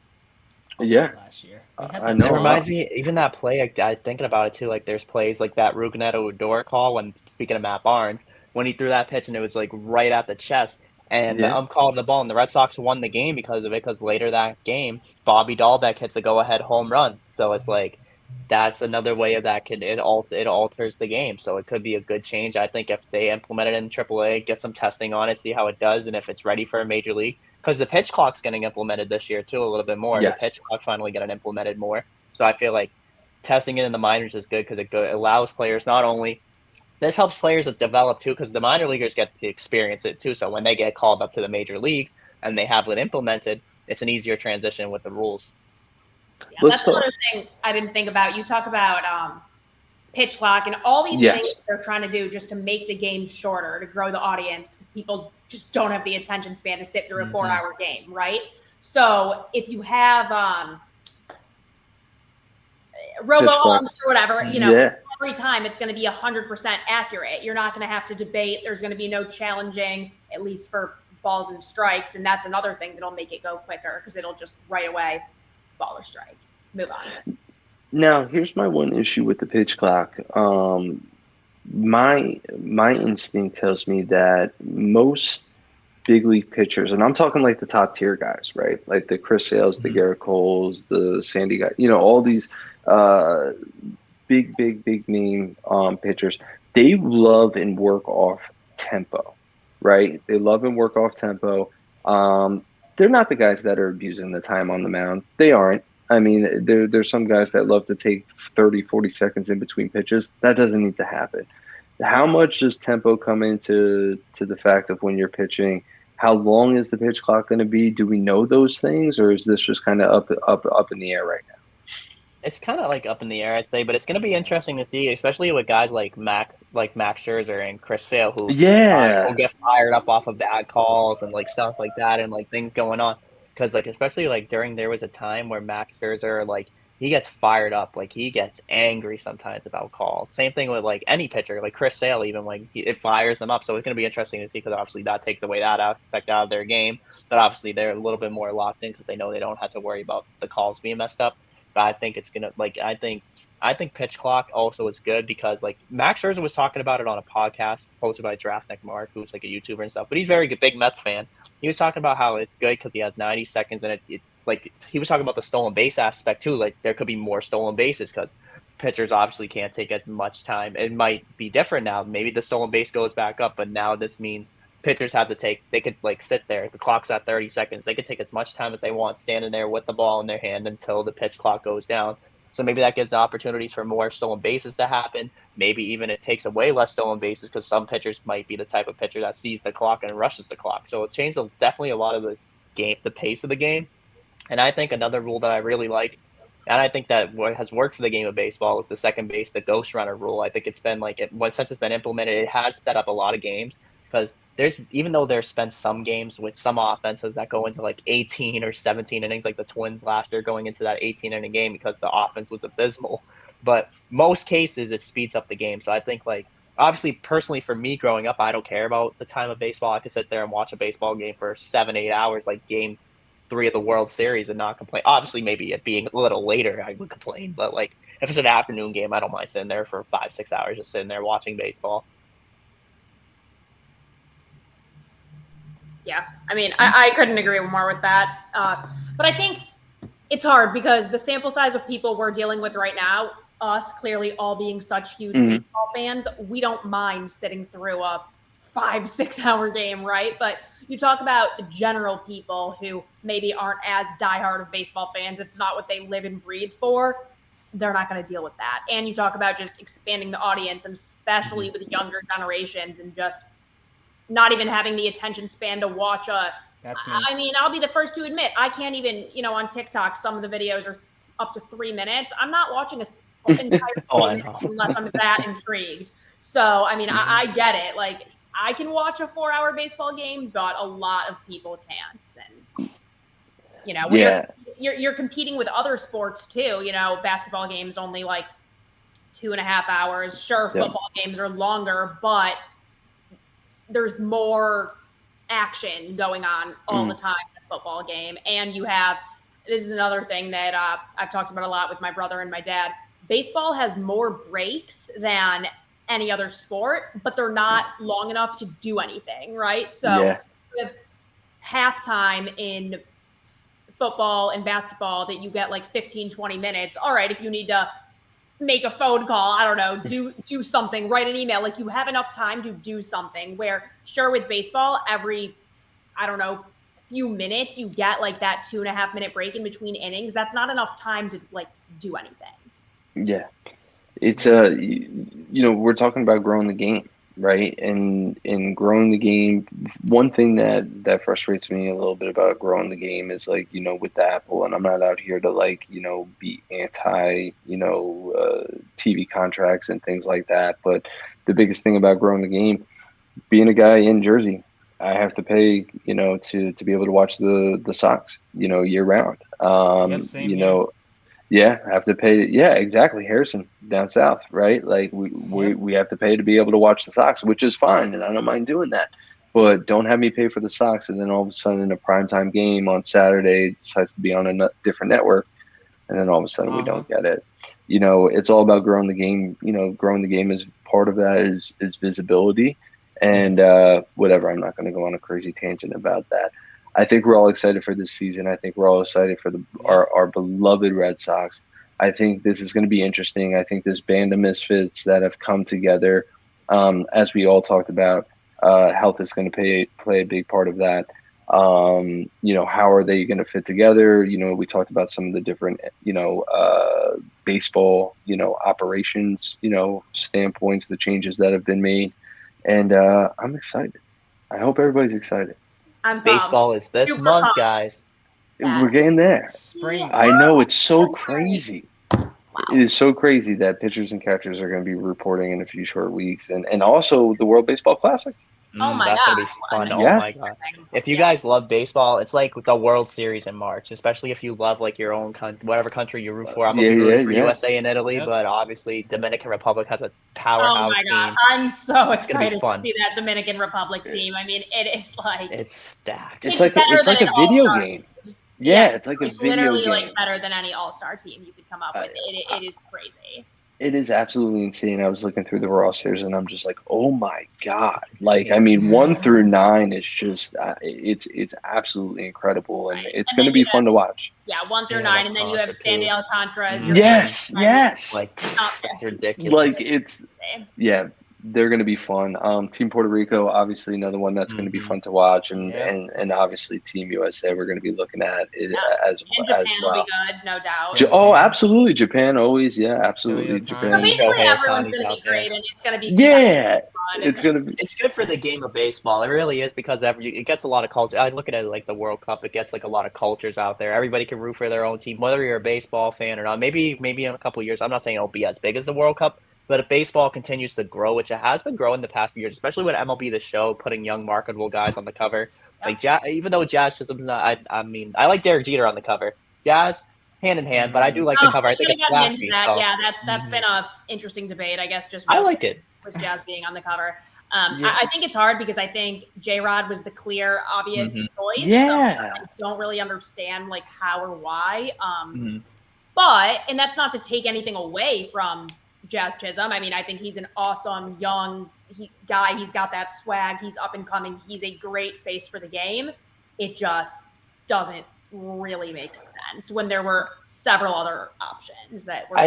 Last year. I know. It reminds me, even that play, I thinking about it too, like there's plays like that Rougned Odor call when, speaking of Matt Barnes, when he threw that pitch and it was like right at the chest, and the ump called the ball, and the Red Sox won the game because of it, because later that game, Bobby Dahlbeck hits a go-ahead home run. So it's like, that's another way of that it alters the game. So it could be a good change. I think if they implement it in AAA, get some testing on it, see how it does, and if it's ready for a major league. Because the pitch clock's getting implemented this year too a little bit more. Yeah. The pitch clock's finally getting implemented more. So I feel like testing it in the minors is good because it allows players not only – this helps players that develop too, because the minor leaguers get to experience it too. So when they get called up to the major leagues and they have it implemented, it's an easier transition with the rules. Yeah, that's another thing I didn't think about. You talk about pitch clock and all these things they're trying to do just to make the game shorter, to grow the audience, because people just don't have the attention span to sit through a 4-hour game, right? So if you have robo-umps or whatever, every time it's going to be 100% accurate. You're not going to have to debate. There's going to be no challenging, at least for balls and strikes, and that's another thing that'll make it go quicker, because it'll just right away – ball or strike. Move on. Now, here's my one issue with the pitch clock. My instinct tells me that most big league pitchers, and I'm talking like the top tier guys, right? Like the Chris Sales, the Garrett Coles, the Sandy guys, all these big name pitchers, they love and work off tempo, right? They love and work off tempo. They're not the guys that are abusing the time on the mound. They aren't. I mean, there's some guys that love to take 30, 40 seconds in between pitches. That doesn't need to happen. How much does tempo come into the fact of when you're pitching? How long is the pitch clock going to be? Do we know those things, or is this just kind of up in the air right now? It's kind of like up in the air, I'd say, but it's going to be interesting to see, especially with guys like Max Scherzer and Chris Sale, who will get fired up off of bad calls and like stuff like that, and like things going on. Because like especially like there was a time where Max Scherzer, like he gets fired up, like he gets angry sometimes about calls. Same thing with like any pitcher, like Chris Sale, even like it fires them up. So it's going to be interesting to see, because obviously that takes away that aspect out of their game. But obviously they're a little bit more locked in because they know they don't have to worry about the calls being messed up. But I think it's gonna I think pitch clock also is good, because like Max Scherzer was talking about it on a podcast hosted by Draftnik Mark, who's like a YouTuber and stuff, but he's a very big Mets fan. He was talking about how it's good because he has 90 seconds, and it like he was talking about the stolen base aspect too. Like there could be more stolen bases because pitchers obviously can't take as much time. It might be different now. Maybe the stolen base goes back up, but now this means pitchers have to they could like sit there. The clock's at 30 seconds. They could take as much time as they want standing there with the ball in their hand until the pitch clock goes down. So maybe that gives opportunities for more stolen bases to happen. Maybe even it takes away less stolen bases because some pitchers might be the type of pitcher that sees the clock and rushes the clock. So it changed definitely a lot of the game, the pace of the game. And I think another rule that I really like, and I think that what has worked for the game of baseball is the second base, the ghost runner rule. I think it's been since it's been implemented, it has sped up a lot of games because even though there's been some games with some offenses that go into like 18 or 17 innings, like the Twins last year going into that 18-inning game because the offense was abysmal. But most cases, it speeds up the game. So I think obviously, personally, for me growing up, I don't care about the time of baseball. I could sit there and watch a baseball game for 7-8 hours, like Game 3 of the World Series, and not complain. Obviously, maybe it being a little later, I would complain. But if it's an afternoon game, I don't mind sitting there for 5-6 hours, just sitting there watching baseball. Yeah, I mean, I couldn't agree more with that. But I think it's hard because the sample size of people we're dealing with right now, us clearly all being such huge baseball fans, we don't mind sitting through a 5-6 hour game, right? But you talk about the general people who maybe aren't as diehard of baseball fans. It's not what they live and breathe for. They're not going to deal with that. And you talk about just expanding the audience, and especially with younger generations, and just not even having the attention span to watch That's me. I mean, I'll be the first to admit, I can't even, on TikTok, some of the videos are up to 3 minutes. I'm not watching an entire game unless I'm that intrigued. So, I mean, I get it. Like, I can watch a 4-hour baseball game, but a lot of people can't. And, when you're competing with other sports too, basketball games only like 2.5 hours. Sure, football games are longer, but there's more action going on all the time in a football game. And this is another thing that I've talked about a lot with my brother and my dad. Baseball has more breaks than any other sport, but they're not long enough to do anything, right? So with halftime in football and basketball that you get like 15, 20 minutes. All right, if you need to make a phone call, I don't know, do something, write an email, like you have enough time to do something. Where sure, with baseball, every, I don't know, few minutes you get like that 2.5 minute break in between innings. That's not enough time to like do anything. Yeah, it's we're talking about growing the game, right? And in growing the game, one thing that frustrates me a little bit about growing the game is with the Apple, and I'm not out here to be anti TV contracts and things like that, but the biggest thing about growing the game, being a guy in Jersey, I have to pay to be able to watch the Sox year round. Yeah, I have to pay. Yeah, exactly. Harrison down south, right? Like we have to pay to be able to watch the Sox, which is fine, and I don't mind doing that. But don't have me pay for the Sox, and then all of a sudden in a primetime game on Saturday it decides to be on a different network, and then all of a sudden we don't get it. It's all about growing the game. Growing the game is part of that is visibility, and whatever. I'm not going to go on a crazy tangent about that. I think we're all excited for this season. I think we're all excited for our beloved Red Sox. I think this is going to be interesting. I think this band of misfits that have come together, as we all talked about, health is going to play a big part of that. How are they going to fit together? We talked about some of the different, baseball, operations, standpoints, the changes that have been made. And I'm excited. I hope everybody's excited. Baseball is this month, guys. We're getting there. Spring. I know, it's so crazy. Wow. It is so crazy that pitchers and catchers are going to be reporting in a few short weeks, and also the World Baseball Classic. That's going to be fun. Oh my God. If you guys love baseball, it's like the World Series in March, especially if you love your own whatever country you root for. I'm going to be rooting for USA and Italy, but obviously Dominican Republic has a powerhouse team. Oh my God. I'm so excited to see that Dominican Republic team. I mean, it is it's stacked. It's like a video game. Yeah, it's like a video game. It's literally better than any all-star team you could come up with. It is crazy. It is absolutely insane. I was looking through the rosters and I'm just like, oh my God. 1 through 9 is just, it's absolutely incredible. And it's going to be fun to watch. Yeah, 1 through 9. And then you have Sandy Alcantara as your Yes. It's ridiculous. they're going to be fun. Team Puerto Rico, obviously another one that's going to be fun to watch, and Yep. and obviously Team USA, we're going to be looking at it as And Japan will well. be good, no doubt. Oh, absolutely, Japan always, yeah, absolutely, Shohei Japan. So Ohtani. basically, Shohei everyone's Ohtani's going to out be there. great, and it's going to be Yeah, fun. it's going to be. It's good for the game of baseball. It really is because it gets a lot of culture. I look at it like the World Cup. It gets like a lot of cultures out there. Everybody can root for their own team, whether you're a baseball fan or not. Maybe in a couple of years, I'm not saying it'll be as big as the World Cup, but if baseball continues to grow, which it has been growing the past few years, especially with MLB The Show putting young marketable guys on the cover. Like even though Jazz Chisholm's not, I mean, I like Derek Jeter on the cover. Jazz hand in hand, but I do like the cover. We I think should have it's gotten into flashy. that. So Yeah, that's been a interesting debate, I guess, just I like it. with Jazz being on the cover. Yeah. I think it's hard because I think J-Rod was the clear, obvious choice. Yeah. So I don't really understand like how or why. But, and that's not to take anything away from Jazz Chisholm. I mean, I think he's an awesome young guy. He's got that swag. He's up and coming. He's a great face for the game. It just doesn't really make sense when there were several other options that were.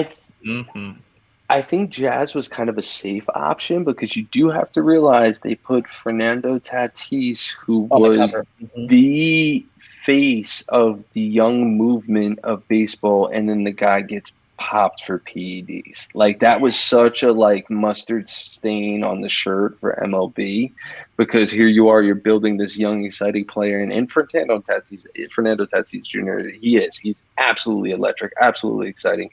I think Jazz was kind of a safe option because you do have to realize they put Fernando Tatis, who was the face of the young movement of baseball, and then the guy gets popped for PEDs. Like that was such a like mustard stain on the shirt for MLB because here you are, you're building this young, exciting player, and Fernando Tatis Jr. He's absolutely electric, absolutely exciting.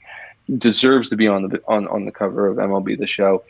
Deserves to be on the cover of MLB The Show.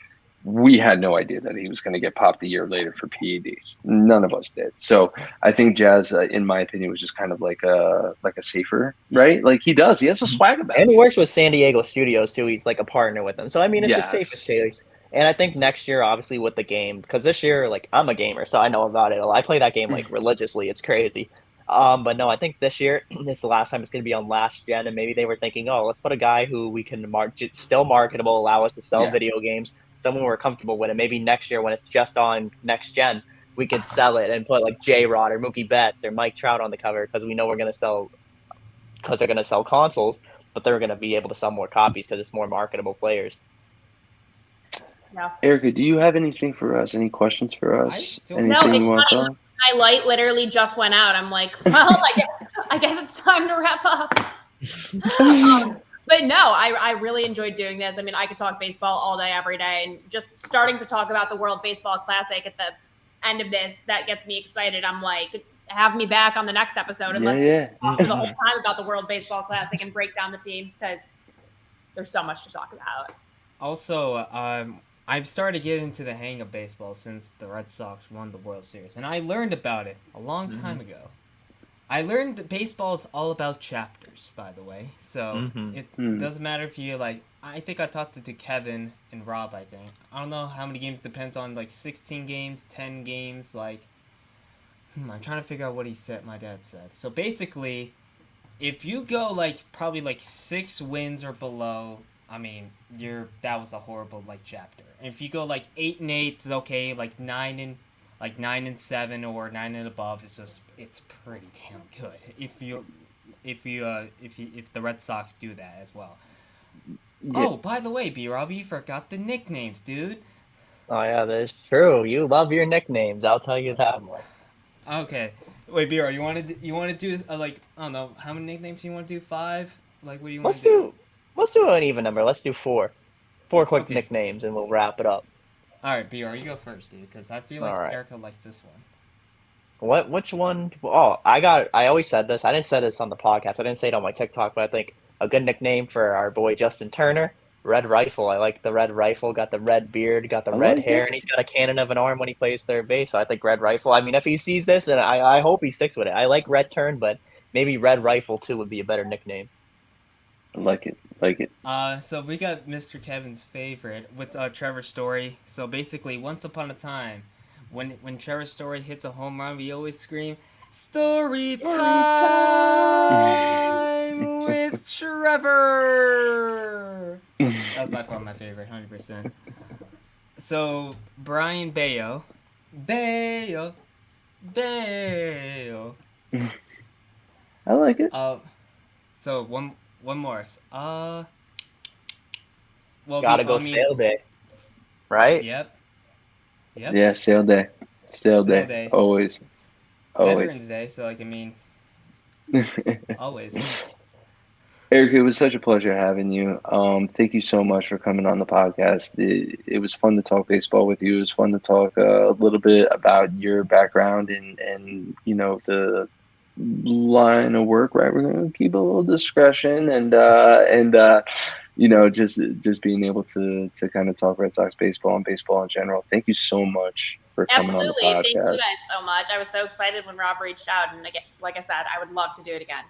We had no idea that he was going to get popped a year later for PEDs. None of us did. So I think Jazz, in my opinion, was just kind of like a safer, right? Like he has a swag about him. And he works with San Diego Studios too. He's like a partner with them. So I mean, it's the safest choice. And I think next year, obviously, with the game, because this year, like I'm a gamer, so I know about it. I play that game like religiously. It's crazy. But no, I think this year is the last time it's going to be on last gen, and maybe they were thinking, oh, let's put a guy who we can still marketable, allow us to sell video games, someone we're comfortable with, and maybe next year when it's just on next gen, we could sell it and put like J-Rod or Mookie Betts or Mike Trout on the cover because we know we're going to sell, because they're going to sell consoles, but they're going to be able to sell more copies because it's more marketable players. Yeah. Erica, do you have anything for us? Any questions for us? Anything you want to tell? My light literally just went out. I'm like, well, I guess it's time to wrap up. But no, I really enjoyed doing this. I mean, I could talk baseball all day, every day, and just starting to talk about the World Baseball Classic at the end of this, that gets me excited. I'm like, have me back on the next episode and let's talk for the whole time about the World Baseball Classic and break down the teams because there's so much to talk about. Also, I've started getting into the hang of baseball since the Red Sox won the World Series, and I learned about it a long time ago. I learned that baseball is all about chapters, by the way. So it doesn't matter if you like. I think I talked to Kevin and Rob. I think I don't know how many games. Depends on like 16 games, 10 games. Like I'm trying to figure out what he said. My dad said. So basically, if you go like probably like 6 wins or below, I mean, that was a horrible like chapter. And if you go like 8-8, it's okay. Like 9-7 or 9 and above, it's pretty damn good. If the Red Sox do that as well. Yeah. Oh, by the way, B-Rob, you forgot the nicknames, dude. Oh yeah, that's true. You love your nicknames. I'll tell you that much. Okay, wait, B-Rob, you want to do like I don't know how many nicknames you want to do? 5? Like what do you want to do? Let's do an even number. Let's do 4. 4 quick nicknames, and we'll wrap it up. All right, BR, you go first, dude, because I feel like Erica likes this one. Which one? Oh, I always said this. I didn't say this on the podcast. I didn't say it on my TikTok, but I think a good nickname for our boy Justin Turner, Red Rifle. I like the Red Rifle. Got the red beard, got the red hair, and he's got a cannon of an arm when he plays third base. So I think Red Rifle. I mean, if he sees this, and I hope he sticks with it. I like Red Turn, but maybe Red Rifle too would be a better nickname. I like it. So we got Mr. Kevin's favorite with Trevor Story. So basically, once upon a time, when Trevor Story hits a home run, we always scream, "Story time with Trevor." That was by far my favorite, 100%. So Brian Bayo. I like it. So one more. Well, gotta go Sale Day, right? Yep. Yep. Yeah, sail day. Sail day. Always. Veterans Day, so like I mean, always. Eric, it was such a pleasure having you. Thank you so much for coming on the podcast. It was fun to talk baseball with you. It was fun to talk a little bit about your background and the line of work. Right, we're going to keep a little discretion just being able to kind of talk Red Sox baseball and baseball in general. Thank you so much for coming on the Absolutely. podcast. Thank you guys so much. I was so excited when Rob reached out, and again, like I said, I would love to do it again.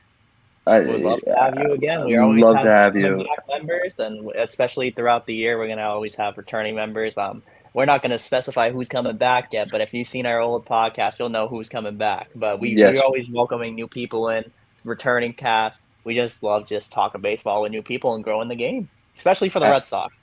We'd love to have you again. We always love to have coming you. back members, and especially throughout the year, we're gonna always have returning members. We're not gonna specify who's coming back yet, but if you've seen our old podcast, you'll know who's coming back. But we're always welcoming new people in, returning cast. We just love just talking baseball with new people and growing the game, especially for the Red Sox.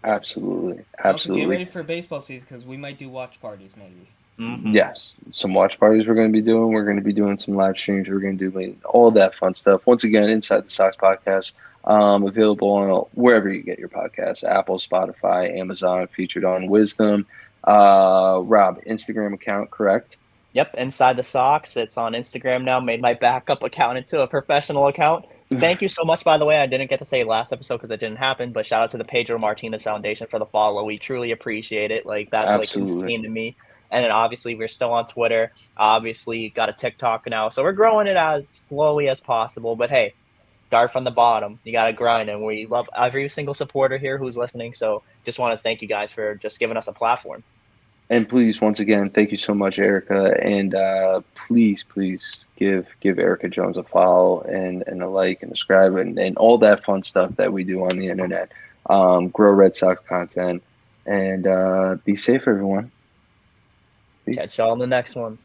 Absolutely. Also, get ready for baseball season because we might do watch parties maybe. Mm-hmm. Yes, some watch parties we're going to be doing. We're going to be doing some live streams. We're going to do all that fun stuff. Once again, Inside the Sox podcast, available on wherever you get your podcasts: Apple, Spotify, Amazon. Featured on Wisdom. Rob, Instagram account, correct? Yep, Inside the Sox. It's on Instagram now. Made my backup account into a professional account. Thank you so much, by the way. I didn't get to say last episode because it didn't happen, but shout out to the Pedro Martinez Foundation for the follow. We truly appreciate it. Like, that's Absolutely. like insane to me. And then obviously we're still on Twitter. Obviously got a TikTok now. So we're growing it as slowly as possible. But hey, start from the bottom. You got to grind. And we love every single supporter here who's listening. So just want to thank you guys for just giving us a platform. And please, once again, thank you so much, Erica. And please give Erica Jones a follow and a like and subscribe and all that fun stuff that we do on the internet. Grow Red Sox content. And be safe, everyone. Peace. Catch y'all on the next one.